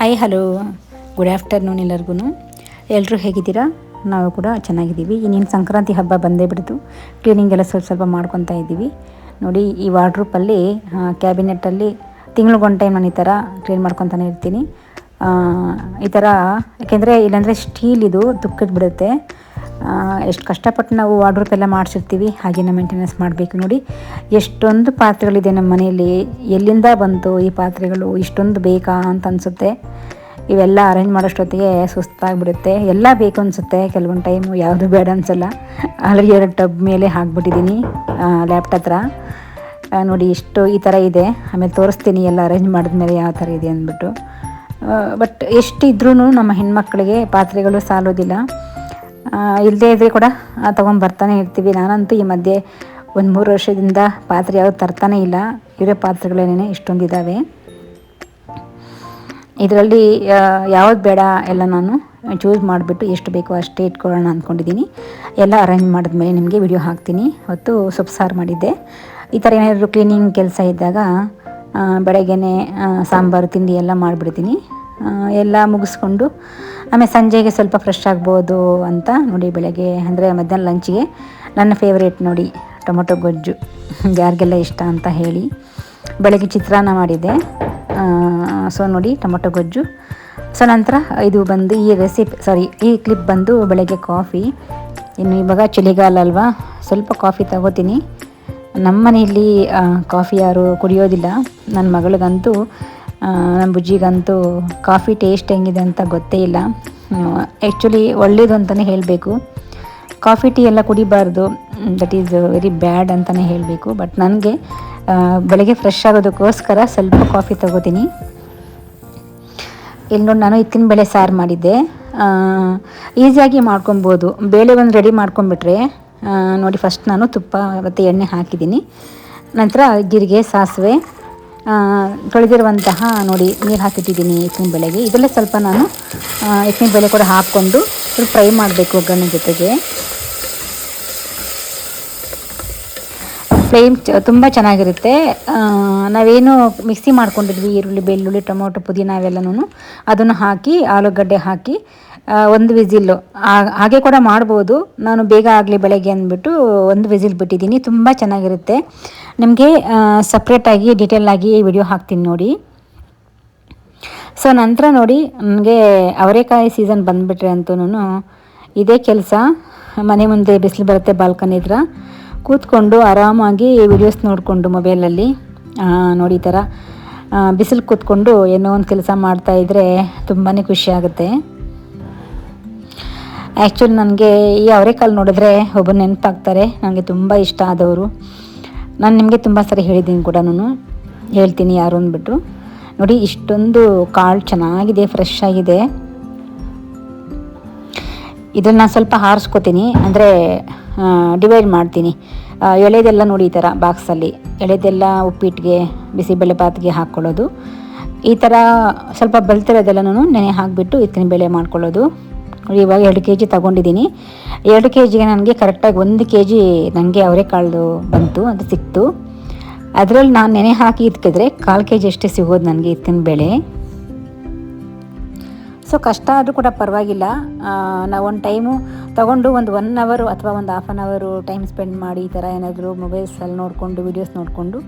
Hello, good afternoon ಎಲ್ಲರಿಗೂ. ಎಲ್ಲರೂ ಹೇಗಿದ್ದೀರಾ? ನಾವು ಕೂಡ ಚೆನ್ನಾಗಿದ್ದೀವಿ. ಇನ್ನೇನು ಸಂಕ್ರಾಂತಿ ಹಬ್ಬ ಬಂದೇ ಬಿಡ್ತು. ಕ್ಲೀನಿಂಗ್ ಎಲ್ಲ ಸ್ವಲ್ಪ ಮಾಡ್ಕೊತಾ ಇದ್ದೀವಿ. ನೋಡಿ, ಈ ವಾರ್ಡ್ರೂಪಲ್ಲಿ ಕ್ಯಾಬಿನೆಟ್ಟಲ್ಲಿ ತಿಂಗ್ಳಿಗೊಂದು ಟೈಮ್ ನಾನು ಈ ಥರ ಕ್ಲೀನ್ ಮಾಡ್ಕೊತಾನೆ ಇರ್ತೀನಿ. ಈ ಥರ ಯಾಕೆಂದರೆ ಇಲ್ಲಾಂದರೆ ಸ್ಟೀಲ್ ಇದು ತುಕ್ಕಿಟ್ಬಿಡುತ್ತೆ. ಎಷ್ಟು ಕಷ್ಟಪಟ್ಟು ನಾವು ವಾರ್ಡ್ರೂಪ್ ಎಲ್ಲ ಮಾಡಿಸಿರ್ತೀವಿ, ಹಾಗೆಯೇ ಮೇಂಟೆನೆನ್ಸ್ ಮಾಡಬೇಕು. ನೋಡಿ, ಎಷ್ಟೊಂದು ಪಾತ್ರೆಗಳಿದೆ ನಮ್ಮ ಮನೆಯಲ್ಲಿ. ಎಲ್ಲಿಂದ ಬಂತು ಈ ಪಾತ್ರೆಗಳು, ಇಷ್ಟೊಂದು ಬೇಕಾ ಅಂತ ಅನಿಸುತ್ತೆ. ಇವೆಲ್ಲ ಅರೇಂಜ್ ಮಾಡೋಷ್ಟೊತ್ತಿಗೆ ಸುಸ್ತಾಗಿಬಿಡುತ್ತೆ. ಎಲ್ಲ ಬೇಕು ಅನಿಸುತ್ತೆ ಕೆಲವೊಂದು ಟೈಮು, ಯಾವುದು ಬೇಡ ಅನಿಸಲ್ಲ. ಆಲ್ರೆಡಿ 2 ಟಬ್ ಮೇಲೆ ಹಾಕ್ಬಿಟ್ಟಿದ್ದೀನಿ ಲ್ಯಾಪ್ಟಾಪ್ ಹತ್ರ. ನೋಡಿ, ಇಷ್ಟು ಈ ಥರ ಇದೆ. ಆಮೇಲೆ ತೋರಿಸ್ತೀನಿ ಎಲ್ಲ ಅರೇಂಜ್ ಮಾಡಿದ್ಮೇಲೆ ಯಾವ ಥರ ಇದೆ ಅಂದ್ಬಿಟ್ಟು. ಬಟ್ ಎಷ್ಟಿದ್ರೂ ನಮ್ಮ ಹೆಣ್ಮಕ್ಳಿಗೆ ಪಾತ್ರೆಗಳು ಸಾಲೋದಿಲ್ಲ. ಇಲ್ಲದೇ ಇದ್ದರೆ ಕೂಡ ತೊಗೊಂಬರ್ತಾನೆ ಇರ್ತೀವಿ. ನಾನಂತೂ ಈ ಮಧ್ಯೆ 1-3 ವರ್ಷದಿಂದ ಪಾತ್ರೆ ಯಾವುದು ತರ್ತಾನೆ ಇಲ್ಲ. ಇರೋ ಪಾತ್ರೆಗಳೇನೇ ಇಷ್ಟೊಂದಿದ್ದಾವೆ. ಇದರಲ್ಲಿ ಯಾವ್ದು ಬೇಡ ಎಲ್ಲ ನಾನು ಚೂಸ್ ಮಾಡಿಬಿಟ್ಟು ಎಷ್ಟು ಬೇಕೋ ಅಷ್ಟೇ ಇಟ್ಕೊಳ್ಳೋಣ ಅಂದ್ಕೊಂಡಿದ್ದೀನಿ. ಎಲ್ಲ ಅರೇಂಜ್ ಮಾಡಿದ್ಮೇಲೆ ನಿಮಗೆ ವಿಡಿಯೋ ಹಾಕ್ತೀನಿ. ಹೊತ್ತು ಸೊಪ್ಪು ಸಾರು ಮಾಡಿದ್ದೆ. ಈ ಥರ ಏನಾದರೂ ಕ್ಲೀನಿಂಗ್ ಕೆಲಸ ಇದ್ದಾಗ ಬೆಳಗ್ಗೆನೇ ಸಾಂಬಾರು ತಿಂಡಿ ಎಲ್ಲ ಮಾಡಿಬಿಡ್ತೀನಿ. ಎಲ್ಲ ಮುಗಿಸ್ಕೊಂಡು ಆಮೇಲೆ ಸಂಜೆಗೆ ಸ್ವಲ್ಪ ಫ್ರೆಶ್ ಆಗ್ಬೋದು ಅಂತ ನೋಡಿ, ಬೆಳಗ್ಗೆ ಅಂದರೆ ಮಧ್ಯಾಹ್ನ ಲಂಚಿಗೆ ನನ್ನ ಫೇವ್ರೇಟ್ ನೋಡಿ ಟೊಮೊಟೊ ಗೊಜ್ಜು. ಯಾರಿಗೆಲ್ಲ ಇಷ್ಟ ಅಂತ ಹೇಳಿ. ಬೆಳಗ್ಗೆ ಚಿತ್ರಾನ್ನ ಮಾಡಿದ್ದೆ. ಸೊ ನೋಡಿ, ಟೊಮೊಟೊ ಗೊಜ್ಜು. ಸೊ ನಂತರ ಇದು ಬಂದು ಈ ಕ್ಲಿಪ್ ಬಂದು ಬೆಳಗ್ಗೆ ಕಾಫಿ. ಇನ್ನು ಇವಾಗ ಚಳಿಗಾಲ ಅಲ್ವಾ, ಸ್ವಲ್ಪ ಕಾಫಿ ತಗೋತೀನಿ. ನಮ್ಮ ಮನೆಯಲ್ಲಿ ಕಾಫಿ ಯಾರು ಕುಡಿಯೋದಿಲ್ಲ. ನನ್ನ ಮಗಳಿಗಂತೂ ನಮ್ಮ ಬುಜ್ಜಿಗಂತೂ ಕಾಫಿ ಟೇಸ್ಟ್ ಹೆಂಗಿದೆ ಅಂತ ಗೊತ್ತೇ ಇಲ್ಲ. ಆ್ಯಕ್ಚುಲಿ ಒಳ್ಳೇದು ಅಂತಲೇ ಹೇಳಬೇಕು. ಕಾಫಿ ಟೀ ಎಲ್ಲ ಕುಡಿಬಾರ್ದು, ದಟ್ ಈಸ್ ವೆರಿ ಬ್ಯಾಡ್ ಅಂತಲೇ ಹೇಳಬೇಕು. ಬಟ್ ನನಗೆ ಬೆಳಗ್ಗೆ ಫ್ರೆಶ್ ಆಗೋದಕ್ಕೋಸ್ಕರ ಸ್ವಲ್ಪ ಕಾಫಿ ತಗೋತೀನಿ. ಇಲ್ಲಿ ನೋಡಿ, ನಾನು ಹಿತ್ತಿನ ಬೇಳೆ ಸಾರು ಮಾಡಿದ್ದೆ. ಈಸಿಯಾಗಿ ಮಾಡ್ಕೊಬೋದು. ಬೇಳೆ ಒಂದು ರೆಡಿ ಮಾಡ್ಕೊಂಬಿಟ್ರೆ ನೋಡಿ, ಫಸ್ಟ್ ನಾನು ತುಪ್ಪ ಮತ್ತು ಎಣ್ಣೆ ಹಾಕಿದ್ದೀನಿ. ನಂತರ ಜೀರಿಗೆ, ಸಾಸಿವೆ, ತೊಳೆದಿರುವಂತಹ ನೋಡಿ ನೀರು ಹಾಕಿಟ್ಟಿದ್ದೀನಿ ಹಿತ್ತಿನ ಬೇಳೆಗೆ. ಇದರಲ್ಲೇ ಸ್ವಲ್ಪ ನಾನು ಹಿತ್ತಿನ ಬೇಳೆ ಕೂಡ ಹಾಕ್ಕೊಂಡು ಸ್ವಲ್ಪ ಫ್ರೈ ಮಾಡಬೇಕು ಒಗ್ಗರಣೆ ಜೊತೆಗೆ. ಫ್ಲೇಮ್ ತುಂಬ ಚೆನ್ನಾಗಿರುತ್ತೆ. ನಾವೇನು ಮಿಕ್ಸಿ ಮಾಡ್ಕೊಂಡಿದ್ವಿ, ಈರುಳ್ಳಿ, ಬೆಳ್ಳುಳ್ಳಿ, ಟೊಮೊಟೊ, ಪುದೀನ ಅವೆಲ್ಲನೂ ಅದನ್ನು ಹಾಕಿ, ಆಲೂಗಡ್ಡೆ ಹಾಕಿ 1 ವಿಸಿಲ್ಲು ಹಾಗೆ ಕೂಡ ಮಾಡ್ಬೋದು. ನಾನು ಬೇಗ ಆಗಲಿ ಬೆಳಗ್ಗೆ ಅಂದ್ಬಿಟ್ಟು 1 ವಿಸಿಲ್ ಬಿಟ್ಟಿದ್ದೀನಿ. ತುಂಬ ಚೆನ್ನಾಗಿರುತ್ತೆ. ನಿಮಗೆ ಸಪ್ರೇಟಾಗಿ ಡೀಟೇಲಾಗಿ ವಿಡಿಯೋ ಹಾಕ್ತೀನಿ ನೋಡಿ. ಸೊ ನಂತರ ನೋಡಿ, ನನಗೆ ಅವರೆಕಾಯಿ ಸೀಸನ್ ಬಂದುಬಿಟ್ರೆ ಅಂತೂ ಇದೇ ಕೆಲಸ. ಮನೆ ಮುಂದೆ ಬಿಸಿಲು ಬರುತ್ತೆ, ಬಾಲ್ಕನಿ ಹತ್ರ ಕೂತ್ಕೊಂಡು ಆರಾಮಾಗಿ ವಿಡಿಯೋಸ್ ನೋಡಿಕೊಂಡು ಮೊಬೈಲಲ್ಲಿ ನೋಡಿ, ಈ ಥರ ಬಿಸಿಲು ಕೂತ್ಕೊಂಡು ಏನೋ ಒಂದು ಕೆಲಸ ಮಾಡ್ತಾಯಿದ್ರೆ ತುಂಬಾ ಖುಷಿ ಆಗುತ್ತೆ. ಆ್ಯಕ್ಚುಲಿ ನನಗೆ ಈ ಅವರೆಕಾಳು ನೋಡಿದ್ರೆ ಒಬ್ಬರು ನೆನಪಾಗ್ತಾರೆ, ನನಗೆ ತುಂಬ ಇಷ್ಟ ಆದವರು. ನಾನು ನಿಮಗೆ ತುಂಬ ಸರಿ ಹೇಳಿದ್ದೀನಿ ಕೂಡ, ಹೇಳ್ತೀನಿ ಯಾರು ಅಂದ್ಬಿಟ್ಟು. ನೋಡಿ, ಇಷ್ಟೊಂದು ಕಾಳು ಚೆನ್ನಾಗಿದೆ, ಫ್ರೆಶ್ ಆಗಿದೆ. ಇದನ್ನು ನಾನು ಸ್ವಲ್ಪ ಹಾರಿಸ್ಕೋತೀನಿ, ಅಂದರೆ ಡಿವೈಡ್ ಮಾಡ್ತೀನಿ. ಎಳೆದೆಲ್ಲ ನೋಡಿ ಈ ಥರ ಬಾಕ್ಸಲ್ಲಿ ಎಳೆದೆಲ್ಲ ಉಪ್ಪಿಟ್ಟಿಗೆ, ಬಿಸಿಬೇಳೆ ಬಾತ್ಗೆ ಹಾಕ್ಕೊಳ್ಳೋದು. ಈ ಥರ ಸ್ವಲ್ಪ ಬೆಳ್ತಿರೋದೆಲ್ಲನೂ ನೆನೆ ಹಾಕಿಬಿಟ್ಟು ಹಿತ್ತಿನ ಬೇಳೆ ಮಾಡ್ಕೊಳ್ಳೋದು. ಇವಾಗ 2 kg ತೊಗೊಂಡಿದ್ದೀನಿ. 2 kgಗೆ ನನಗೆ ಕರೆಕ್ಟಾಗಿ 1 kg ನನಗೆ ಅವರೆಕಾಳು ಬಂತು, ಅದು ಸಿಕ್ತು. ಅದರಲ್ಲಿ ನಾನು ನೆನೆ ಹಾಕಿ ಇಟ್ಕಿದ್ರೆ 1/4 kg ಅಷ್ಟೇ ಸಿಗೋದು ನನಗೆ ಹಿತ್ತಿನ ಬೇಳೆ. ಸೊ ಕಷ್ಟ ಆದರೂ ಕೂಡ ಪರವಾಗಿಲ್ಲ. ನಾವು ಒಂದು ಟೈಮು ತೊಗೊಂಡು ಒಂದು 1 ಅವರ್ ಅಥವಾ ಒಂದು ½ an hour ಟೈಮ್ ಸ್ಪೆಂಡ್ ಮಾಡಿ ಈ ಥರ ಏನಾದರೂ ಮೊಬೈಲ್ಸಲ್ಲಿ ನೋಡಿಕೊಂಡು, ವೀಡಿಯೋಸ್ ನೋಡಿಕೊಂಡು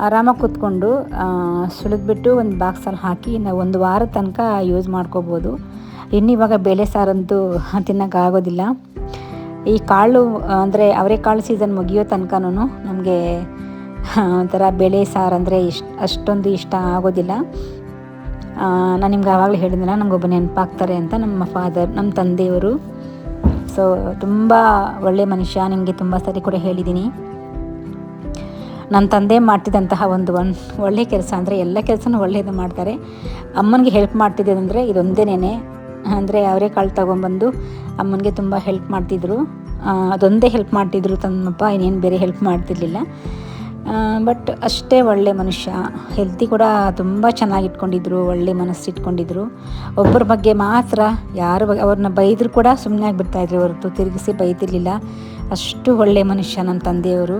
ಆರಾಮಾಗಿ ಕೂತ್ಕೊಂಡು ಸುಲಿದ್ಬಿಟ್ಟು ಒಂದು ಬಾಕ್ಸಲ್ಲಿ ಹಾಕಿ ನಾವು 1 ವಾರದ ತನಕ ಯೂಸ್ ಮಾಡ್ಕೋಬೋದು. ಇವಾಗ ಬೇಳೆ ಸಾರಂತೂ ತಿನ್ನೋಕ್ಕಾಗೋದಿಲ್ಲ. ಈ ಕಾಳು ಅಂದರೆ ಅವರೆಕಾಳು ಸೀಸನ್ ಮುಗಿಯೋ ತನಕನೂ ನಮಗೆ ಒಂಥರ ಬೇಳೆ ಸಾರು ಅಂದರೆ ಅಷ್ಟೊಂದು ಇಷ್ಟ ಆಗೋದಿಲ್ಲ. ನಾನು ನಿಮ್ಗೆ ಆವಾಗಲೇ ಹೇಳಿದ್ನಲ್ಲ, ನಮಗೊಬ್ಬ ನೆನಪಾಗ್ತಾರೆ ಅಂತ, ನಮ್ಮ ತಂದೆಯವರು. ಸೊ ತುಂಬ ಒಳ್ಳೆಯ ಮನುಷ್ಯ. ನಿಮಗೆ ತುಂಬ ಸರಿ ಕೂಡ ಹೇಳಿದ್ದೀನಿ. ನನ್ನ ತಂದೆ ಮಾಡ್ತಿದ್ದಂತಹ ಒಂದು ಒಳ್ಳೆಯ ಕೆಲಸ ಅಂದರೆ ಎಲ್ಲ ಕೆಲಸನೂ ಒಳ್ಳೆಯದು ಮಾಡ್ತಾರೆ. ಅಮ್ಮನಿಗೆ ಹೆಲ್ಪ್ ಮಾಡ್ತಿದ್ದಂದರೆ ಇದೊಂದೇನೇ. ಅಂದರೆ ಅವರೆಕಾಳು ತೊಗೊಂಬಂದು ಅಮ್ಮನಿಗೆ ತುಂಬ ಹೆಲ್ಪ್ ಮಾಡ್ತಿದ್ರು. ಅದೊಂದೇ ಹೆಲ್ಪ್ ಮಾಡ್ತಿದ್ರು ತಮ್ಮಪ್ಪ, ಇನ್ನೇನು ಬೇರೆ ಹೆಲ್ಪ್ ಮಾಡ್ತಿರ್ಲಿಲ್ಲ. ಬಟ್ ಅಷ್ಟೇ ಒಳ್ಳೆ ಮನುಷ್ಯ. ಹೆಲ್ತಿ ಕೂಡ ತುಂಬ ಚೆನ್ನಾಗಿ ಇಟ್ಕೊಂಡಿದ್ರು, ಒಳ್ಳೆ ಮನಸ್ಸು ಇಟ್ಕೊಂಡಿದ್ರು. ಒಬ್ಬರ ಬಗ್ಗೆ ಮಾತ್ರ ಅವ್ರನ್ನ ಬೈದರೂ ಕೂಡ ಸುಮ್ಮನೆ ಆಗಿಬಿಡ್ತಾಯಿದ್ರು ಹೊರತು ತಿರುಗಿಸಿ ಬೈತಿರ್ಲಿಲ್ಲ. ಅಷ್ಟು ಒಳ್ಳೆ ಮನುಷ್ಯ ನನ್ನ ತಂದೆಯವರು.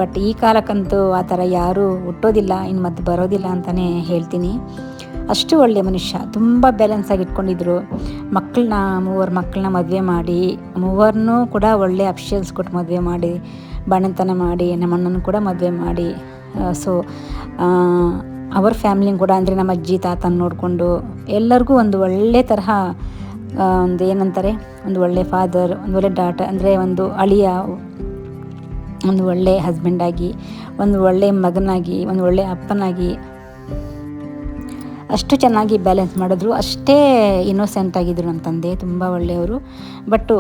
ಬಟ್ ಈ ಕಾಲಕ್ಕಂತೂ ಆ ಥರ ಯಾರೂ ಹುಟ್ಟೋದಿಲ್ಲ, ಇನ್ನು ಮತ್ತೆ ಬರೋದಿಲ್ಲ ಅಂತಲೇ ಹೇಳ್ತೀನಿ. ಅಷ್ಟು ಒಳ್ಳೆಯ ಮನುಷ್ಯ, ತುಂಬ ಬ್ಯಾಲೆನ್ಸ್ ಆಗಿ ಇಟ್ಕೊಂಡಿದ್ರು. ಮೂವರು ಮಕ್ಕಳನ್ನ ಮದುವೆ ಮಾಡಿ, ಮೂವರನ್ನೂ ಕೂಡ ಒಳ್ಳೆ ಅಫಿಷಿಯಲ್ಸ್ ಕೊಟ್ಟು ಮದುವೆ ಮಾಡಿ, ಬಾಣಂತನ ಮಾಡಿ, ನಮ್ಮ ಅಣ್ಣನ ಕೂಡ ಮದುವೆ ಮಾಡಿ, ಸೊ ಅವ್ರ ಫ್ಯಾಮಿಲಿನ ಕೂಡ ಅಂದರೆ ನಮ್ಮ ಅಜ್ಜಿ ತಾತನ ನೋಡಿಕೊಂಡು ಎಲ್ಲರಿಗೂ ಒಂದು ಒಳ್ಳೆ ತರಹ ಒಂದು ಏನಂತಾರೆ, ಒಂದು ಒಳ್ಳೆ ಫಾದರ್, ಒಂದು ಒಳ್ಳೆ ಡಾಟರ್ ಅಂದರೆ ಒಂದು ಅಳಿಯ, ಒಂದು ಒಳ್ಳೆ ಹಸ್ಬೆಂಡಾಗಿ, ಒಂದು ಒಳ್ಳೆ ಮಗನಾಗಿ, ಒಂದು ಒಳ್ಳೆ ಅಪ್ಪನಾಗಿ ಅಷ್ಟು ಚೆನ್ನಾಗಿ ಬ್ಯಾಲೆನ್ಸ್ ಮಾಡಿದ್ರು. ಅಷ್ಟೇ ಇನ್ನೋಸೆಂಟ್ ಆಗಿದ್ರು ನನ್ನ ತಂದೆ, ತುಂಬ ಒಳ್ಳೆಯವರು. ಬಟ್ಟು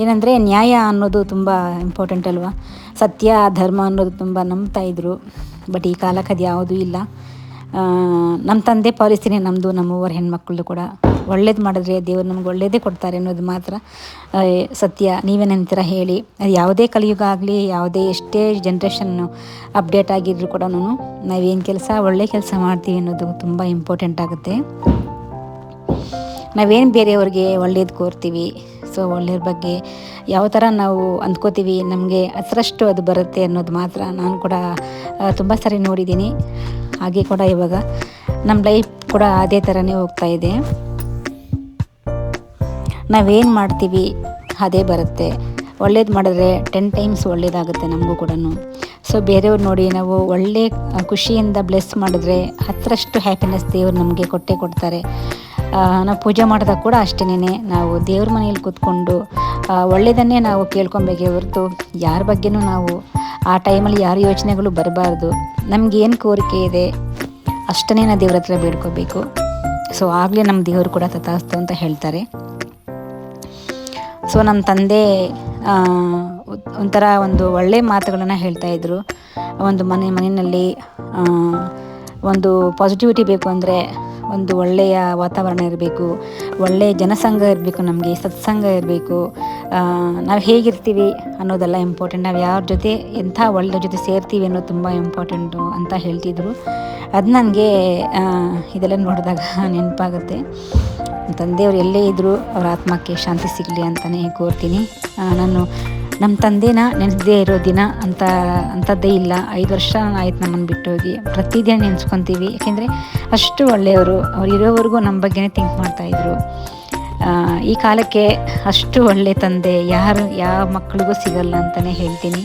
ಏನಂದರೆ ನ್ಯಾಯ ಅನ್ನೋದು ತುಂಬ ಇಂಪಾರ್ಟೆಂಟ್ ಅಲ್ವಾ, ಸತ್ಯ ಧರ್ಮ ಅನ್ನೋದು ತುಂಬ ನಂಬ್ತಾಯಿದ್ರು. ಬಟ್ ಈ ಕಾಲಕ್ಕೆ ಅದು ಯಾವುದೂ ಇಲ್ಲ. ನಮ್ಮ ತಂದೆ ಪಾಲಿಸಿನೇ ನಮ್ಮದು, ನಮ್ಮೂವರ ಹೆಣ್ಮಕ್ಳದ್ದು ಕೂಡ. ಒಳ್ಳೇದು ಮಾಡಿದ್ರೆ ದೇವರು ನಮ್ಗೆ ಒಳ್ಳೇದೇ ಕೊಡ್ತಾರೆ ಅನ್ನೋದು ಮಾತ್ರ ಸತ್ಯ. ನೀವೇನಂತೀರ ಹೇಳಿ. ಅದು ಯಾವುದೇ ಕಲಿಯುಗ ಆಗಲಿ, ಯಾವುದೇ ಎಷ್ಟೇ ಜನ್ರೇಷನ್ನು ಅಪ್ಡೇಟ್ ಆಗಿದ್ರು ಕೂಡ ನಾವೇನು ಕೆಲಸ ಒಳ್ಳೆ ಕೆಲಸ ಮಾಡ್ತೀವಿ ಅನ್ನೋದು ತುಂಬ ಇಂಪಾರ್ಟೆಂಟ್ ಆಗುತ್ತೆ. ನಾವೇನು ಬೇರೆಯವ್ರಿಗೆ ಒಳ್ಳೇದು ಕೋರ್ತೀವಿ, ಸೊ ಒಳ್ಳೆಯವ್ರ ಬಗ್ಗೆ ಯಾವ ಥರ ನಾವು ಅಂದ್ಕೋತೀವಿ, ನಮಗೆ ಅದರಷ್ಟು ಅದು ಬರುತ್ತೆ ಅನ್ನೋದು ಮಾತ್ರ ನಾನು ಕೂಡ ತುಂಬ ಸರಿ ನೋಡಿದ್ದೀನಿ. ಹಾಗೆ ಕೂಡ ಇವಾಗ ನಮ್ಮ ಲೈಫ್ ಕೂಡ ಅದೇ ಥರನೇ ಹೋಗ್ತಾ ಇದೆ. ನಾವೇನು ಮಾಡ್ತೀವಿ ಅದೇ ಬರುತ್ತೆ. ಒಳ್ಳೇದು ಮಾಡಿದ್ರೆ 10 ಟೈಮ್ಸ್ ಒಳ್ಳೇದಾಗುತ್ತೆ ನಮಗೂ ಕೂಡ. ಸೊ ಬೇರೆಯವ್ರು ನೋಡಿ ನಾವು ಒಳ್ಳೆ ಖುಷಿಯಿಂದ ಬ್ಲೆಸ್ ಮಾಡಿದ್ರೆ 10ರಷ್ಟು ಹ್ಯಾಪಿನೆಸ್ ದೇವ್ರು ನಮಗೆ ಕೊಟ್ಟೇ ಕೊಡ್ತಾರೆ. ನಾವು ಪೂಜೆ ಮಾಡಿದಾಗ ಕೂಡ ಅಷ್ಟೇನೆ, ನಾವು ದೇವ್ರ ಮನೆಯಲ್ಲಿ ಕೂತ್ಕೊಂಡು ಒಳ್ಳೆಯದನ್ನೇ ನಾವು ಕೇಳ್ಕೊಬೇಕೇ ಹೊರತು ಯಾರ ಬಗ್ಗೆನೂ ನಾವು ಆ ಟೈಮಲ್ಲಿ ಯಾರ ಯೋಚನೆಗಳು ಬರಬಾರ್ದು. ನಮಗೇನು ಕೋರಿಕೆ ಇದೆ ಅಷ್ಟನ್ನೇ ನಾವು ದೇವ್ರ ಹತ್ರ ಬೇಡ್ಕೋಬೇಕು. ಸೊ ಆಗಲೇ ನಮ್ಮ ದೇವರು ಕೂಡ ತಥಾಸ್ತು ಅಂತ ಹೇಳ್ತಾರೆ. ಸೊ ನಮ್ಮ ತಂದೆ ಒಂಥರ ಒಂದು ಒಳ್ಳೆಯ ಮಾತುಗಳನ್ನು ಹೇಳ್ತಾಯಿದ್ರು. ಒಂದು ಮನೆಯಲ್ಲಿ ಒಂದು ಪಾಸಿಟಿವಿಟಿ ಬೇಕು ಅಂದರೆ ಒಂದು ಒಳ್ಳೆಯ ವಾತಾವರಣ ಇರಬೇಕು, ಒಳ್ಳೆಯ ಜನಸಂಘ ಇರಬೇಕು, ನಮಗೆ ಸತ್ಸಂಗ ಇರಬೇಕು. ನಾವು ಹೇಗಿರ್ತೀವಿ ಅನ್ನೋದೆಲ್ಲ ಇಂಪಾರ್ಟೆಂಟ್. ನಾವು ಯಾರ ಜೊತೆ ಎಂಥ ಒಳ್ಳೆಯ ಜೊತೆ ಸೇರ್ತೀವಿ ಅನ್ನೋದು ತುಂಬ ಇಂಪಾರ್ಟೆಂಟು ಅಂತ ಹೇಳ್ತಿದ್ರು. ಅದು ನನಗೆ ಇದೆಲ್ಲ ನೋಡಿದಾಗ ನೆನಪಾಗುತ್ತೆ. ತಂದೆಯವರು ಎಲ್ಲೇ ಇದ್ದರೂ ಅವ್ರ ಆತ್ಮಕ್ಕೆ ಶಾಂತಿ ಸಿಗಲಿ ಅಂತಲೇ ಕೋರ್ತೀನಿ. ನಾನು ನಮ್ಮ ತಂದೆನ ನೆನೆಸದೇ ಇರೋ ದಿನ ಅಂಥದ್ದೇ ಇಲ್ಲ. 5 ವರ್ಷ ಆಯ್ತು ನಮ್ಮನ್ನು ಬಿಟ್ಟು ಹೋಗಿ. ಪ್ರತಿದಿನ ನೆನೆಸ್ಕೊತೀವಿ, ಯಾಕೆಂದರೆ ಅಷ್ಟು ಒಳ್ಳೆಯವರು. ಅವ್ರು ಇರೋವರೆಗೂ ನಮ್ಮ ಬಗ್ಗೆನೇ ಥಿಂಕ್ ಮಾಡ್ತಾಯಿದ್ರು. ಈ ಕಾಲಕ್ಕೆ ಅಷ್ಟು ಒಳ್ಳೆ ತಂದೆ ಯಾವ ಮಕ್ಕಳಿಗೂ ಸಿಗಲ್ಲ ಅಂತಲೇ ಹೇಳ್ತೀನಿ.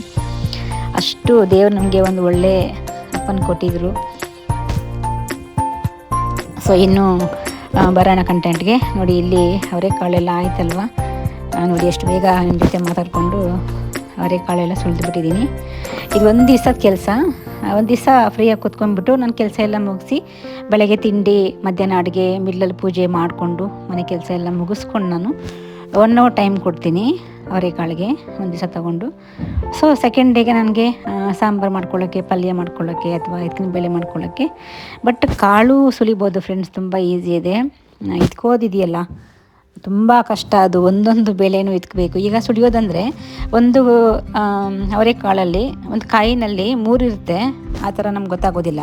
ಅಷ್ಟು ದೇವರು ನಮಗೆ ಒಂದು ಒಳ್ಳೆ ಅಪ್ಪನ ಕೊಟ್ಟಿದ್ರು. ಸೊ ಇನ್ನು ಬರೋಣ ಕಂಟೆಂಟ್ಗೆ. ನೋಡಿ ಇಲ್ಲಿ ಅವರೆಕಾಳೆಲ್ಲ ಆಯ್ತಲ್ವ, ನೋಡಿ ಎಷ್ಟು ಬೇಗ ನಿಮ್ಮ ಜೊತೆ ಮಾತಾಡಿಕೊಂಡು ಅವರೆಕಾಳೆಲ್ಲ ಸುಲಿದ್ಬಿಟ್ಟಿದ್ದೀನಿ. ಇದು ಒಂದು ದಿವಸದ ಕೆಲಸ. ಒಂದು ದಿವಸ ಫ್ರೀಯಾಗಿ ಕೂತ್ಕೊಂಡ್ಬಿಟ್ಟು ನನ್ನ ಕೆಲಸ ಎಲ್ಲ ಮುಗಿಸಿ ಬೆಳಗ್ಗೆ ತಿಂಡಿ, ಮಧ್ಯಾಹ್ನ ಅಡುಗೆ, ಮಿಡ್ಲಲ್ಲಿ ಪೂಜೆ ಮಾಡಿಕೊಂಡು ಮನೆ ಕೆಲಸ ಎಲ್ಲ ಮುಗಿಸ್ಕೊಂಡು ನಾನು 1 hour ಟೈಮ್ ಕೊಡ್ತೀನಿ ಅವರೆಕಾಳಿಗೆ ಒಂದು ದಿವಸ ತೊಗೊಂಡು. ಸೊ ಸೆಕೆಂಡ್ ಡೇಗೆ ನನಗೆ ಸಾಂಬಾರು ಮಾಡ್ಕೊಳ್ಳೋಕ್ಕೆ, ಪಲ್ಯ ಮಾಡ್ಕೊಳ್ಳೋಕ್ಕೆ ಅಥವಾ ಎತ್ತಿನ ಬೇಳೆ ಮಾಡ್ಕೊಳ್ಳೋಕ್ಕೆ. ಬಟ್ ಕಾಳು ಸುಲಿಬೋದು ಫ್ರೆಂಡ್ಸ್, ತುಂಬ ಈಸಿ ಇದೆ. ಇದ್ಕೋದಿದೆಯಲ್ಲ ತುಂಬ ಕಷ್ಟ. ಅದು ಒಂದೊಂದು ಬೇಳೆನೂ ಇಟ್ಕಬೇಕು. ಈಗ ಸುಲಿಯೋದಂದರೆ ಒಂದು ಅವರೆಕಾಳಲ್ಲಿ ಒಂದು ಕಾಯಿನಲ್ಲಿ 3 ಇರುತ್ತೆ, ಆ ಥರ ನಮ್ಗೆ ಗೊತ್ತಾಗೋದಿಲ್ಲ.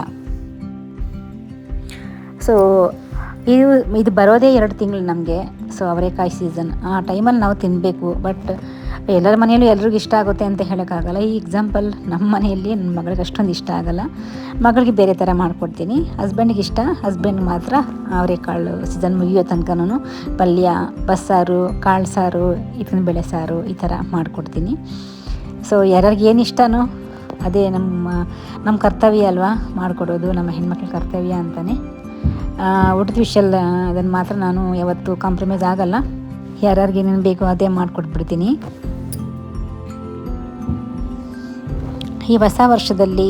ಸೊ ಇದು ಬರೋದೇ 2 ತಿಂಗಳು ನಮಗೆ. ಸೊ ಅವರೆಕಾಯಿ ಸೀಸನ್, ಆ ಟೈಮಲ್ಲಿ ನಾವು ತಿನ್ನಬೇಕು. ಬಟ್ ಎಲ್ಲರ ಮನೆಯಲ್ಲೂ ಎಲ್ರಿಗೂ ಇಷ್ಟ ಆಗುತ್ತೆ ಅಂತ ಹೇಳೋಕ್ಕಾಗಲ್ಲ. ಈ ಎಕ್ಸಾಂಪಲ್ ನಮ್ಮ ಮನೆಯಲ್ಲಿ ನನ್ನ ಮಗಳಿಗೆ ಅಷ್ಟೊಂದು ಇಷ್ಟ ಆಗೋಲ್ಲ. ಮಗಳಿಗೆ ಬೇರೆ ಥರ ಮಾಡಿಕೊಡ್ತೀನಿ. ಹಸ್ಬೆಂಡಿಗೆ ಇಷ್ಟ, ಹಸ್ಬೆಂಡ್ ಮಾತ್ರ ಅವರೆಕಾಳು ಸೀಸನ್ ಮುಗಿಯೋ ತನಕನೂ ಪಲ್ಯ, ಬಸ್ಸಾರು, ಕಾಳು ಸಾರು, ಎತ್ತಿನ ಬೇಳೆ ಸಾರು ಈ ಥರ ಮಾಡಿಕೊಡ್ತೀನಿ. ಸೊ ಯಾರಿಗೆ ಏನು ಇಷ್ಟನೋ ಅದೇ ನಮ್ಮ ಕರ್ತವ್ಯ ಅಲ್ವಾ ಮಾಡಿಕೊಡೋದು, ನಮ್ಮ ಹೆಣ್ಮಕ್ಳ ಕರ್ತವ್ಯ ಅಂತಲೇ. ಊಟದ ವಿಷಯ ಅದನ್ನು ಮಾತ್ರ ನಾನು ಯಾವತ್ತೂ ಕಾಂಪ್ರಮೈಸ್ ಆಗಲ್ಲ. ಯಾರಿಗೆ ಏನೇನು ಬೇಕೋ ಅದೇ ಮಾಡಿಕೊಟ್ಬಿಡ್ತೀನಿ. ಈ ಹೊಸ ವರ್ಷದಲ್ಲಿ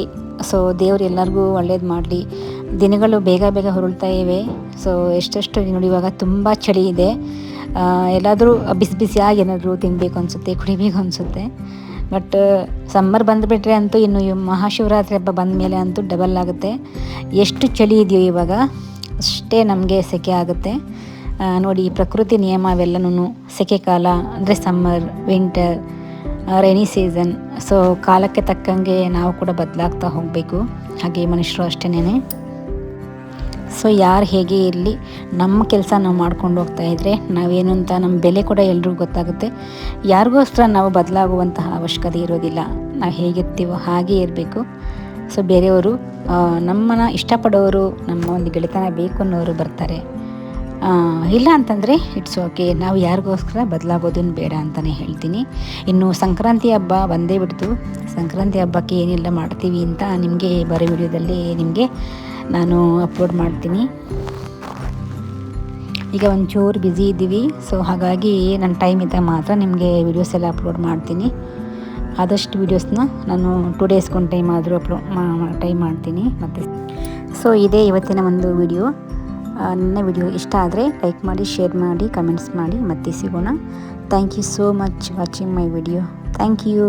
ಸೊ ದೇವರು ಎಲ್ಲರಿಗೂ ಒಳ್ಳೇದು ಮಾಡಲಿ. ದಿನಗಳು ಬೇಗ ಬೇಗ ಹೊರಳ್ತಾ ಇವೆ. ಸೊ ಎಷ್ಟೆಷ್ಟು ನೋಡಿ, ಇವಾಗ ತುಂಬ ಚಳಿ ಇದೆ. ಎಲ್ಲಾದರೂ ಬಿಸಿಯಾಗಿ ಏನಾದರೂ ತಿನ್ನಬೇಕು ಅನಿಸುತ್ತೆ, ಕುಡಿಬೇಕು ಅನಿಸುತ್ತೆ. ಬಟ್ ಸಮ್ಮರ್ ಬಂದುಬಿಟ್ರೆ ಅಂತೂ ಇನ್ನು ಮಹಾಶಿವರಾತ್ರಿ ಹಬ್ಬ ಬಂದ ಮೇಲೆ ಅಂತೂ ಡಬಲ್ ಆಗುತ್ತೆ. ಎಷ್ಟು ಚಳಿ ಇದೆಯೋ ಇವಾಗ ಅಷ್ಟೇ ನಮಗೆ ಸೆಕೆ ಆಗುತ್ತೆ. ನೋಡಿ ಪ್ರಕೃತಿ ನಿಯಮ ಅವೆಲ್ಲನೂ ಸೆಕೆ ಕಾಲ ಅಂದರೆ summer, winter, rainy season. So ಕಾಲಕ್ಕೆ ತಕ್ಕಂಗೆ ನಾವು ಕೂಡ ಬದಲಾಗ್ತಾ ಹೋಗಬೇಕು. ಹಾಗೆ ಮನುಷ್ಯರು ಅಷ್ಟೇನೆ. ಸೊ ಯಾರು ಹೇಗೆ ಇರಲಿ, ನಮ್ಮ ಕೆಲಸ ನಾವು ಮಾಡ್ಕೊಂಡು ಹೋಗ್ತಾಯಿದ್ರೆ ನಾವೇನು ಅಂತ ನಮ್ಮ ಬೆಲೆ ಕೂಡ ಎಲ್ರಿಗೂ ಗೊತ್ತಾಗುತ್ತೆ. ಯಾರಿಗೋಸ್ಕರ ನಾವು ಬದಲಾಗುವಂತಹ ಅವಶ್ಯಕತೆ ಇರೋದಿಲ್ಲ. ನಾವು ಹೇಗಿರ್ತೀವೋ ಹಾಗೇ ಇರಬೇಕು. ಸೊ ಬೇರೆಯವರು ನಮ್ಮನ್ನು ಇಷ್ಟಪಡೋರು, ನಮ್ಮ ಒಂದು ಗೆಳೆತನ ಬೇಕು ಅನ್ನೋರು ಬರ್ತಾರೆ. ಇಲ್ಲ ಅಂತಂದರೆ ಇಟ್ಸ್ ಓಕೆ, ನಾವು ಯಾರಿಗೋಸ್ಕರ ಬದಲಾಗೋದನ್ನು ಬೇಡ ಅಂತಲೇ ಹೇಳ್ತೀನಿ. ಇನ್ನು ಸಂಕ್ರಾಂತಿ ಹಬ್ಬ ಬಂದೇ ಬಿಡ್ತು. ಸಂಕ್ರಾಂತಿ ಹಬ್ಬಕ್ಕೆ ಏನೆಲ್ಲ ಮಾಡ್ತೀವಿ ಅಂತ ನಿಮಗೆ ಬರೋ ವಿಡಿಯೋದಲ್ಲಿ ನಿಮಗೆ ನಾನು ಅಪ್ಲೋಡ್ ಮಾಡ್ತೀನಿ. ಈಗ ಒಂಚೂರು ಬ್ಯುಸಿ ಇದ್ದೀವಿ, ಸೊ ಹಾಗಾಗಿ ನನ್ನ ಟೈಮ್ ಇದ್ದಾಗ ಮಾತ್ರ ನಿಮಗೆ ವಿಡಿಯೋಸ್ ಎಲ್ಲ ಅಪ್ಲೋಡ್ ಮಾಡ್ತೀನಿ. ಆದಷ್ಟು ವೀಡಿಯೋಸ್ನ ನಾನು 2 ಡೇಸ್ಗೆ ಒಂದು ಟೈಮ್ ಆದರೂ ಟ್ರೈ ಮಾಡ್ತೀನಿ. ಮತ್ತು ಸೊ ಇದೇ ಇವತ್ತಿನ ಒಂದು ವಿಡಿಯೋ. ನನ್ನ ವಿಡಿಯೋ ಇಷ್ಟ ಆದರೆ ಲೈಕ್ ಮಾಡಿ, ಶೇರ್ ಮಾಡಿ, ಕಮೆಂಟ್ಸ್ ಮಾಡಿ. ಮತ್ತೆ ಸಿಗೋಣ. Thank you so much watching my video. Thank you.